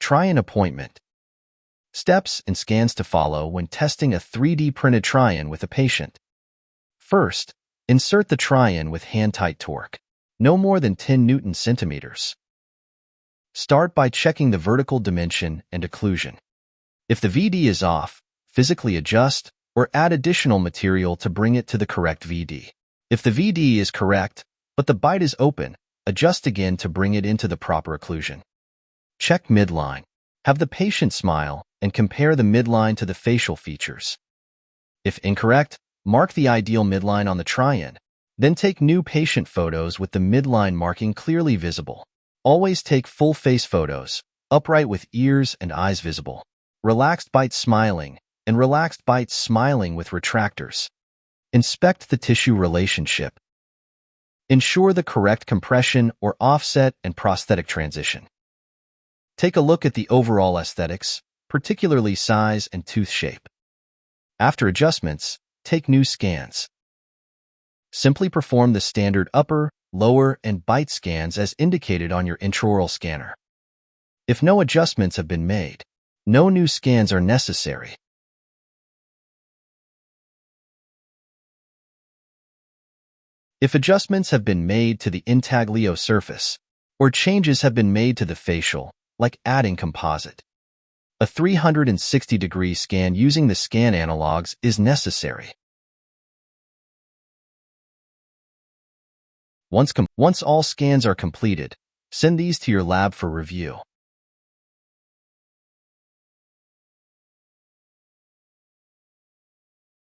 Try-in appointment. Steps and scans to follow when testing a 3D printed try-in with a patient. First, insert the try-in with hand-tight torque, no more than 10 Newton centimeters. Start by checking the vertical dimension and occlusion. If the VD is off, physically adjust or add additional material to bring it to the correct VD. If the VD is correct, but the bite is open, adjust again to bring it into the proper occlusion. Check midline. Have the patient smile and compare the midline to the facial features. If incorrect, mark the ideal midline on the try-in. Then take new patient photos with the midline marking clearly visible. Always take full face photos, upright with ears and eyes visible. Relaxed bite smiling, and relaxed bites smiling with retractors. Inspect the tissue relationship. Ensure the correct compression or offset and prosthetic transition. Take a look at the overall aesthetics, particularly size and tooth shape. After adjustments, take new scans. Simply perform the standard upper, lower, and bite scans as indicated on your intraoral scanner. If no adjustments have been made, no new scans are necessary. If adjustments have been made to the Intaglio surface, or changes have been made to the facial, like adding composite, a 360-degree scan using the scan analogs is necessary. Once all scans are completed, send these to your lab for review.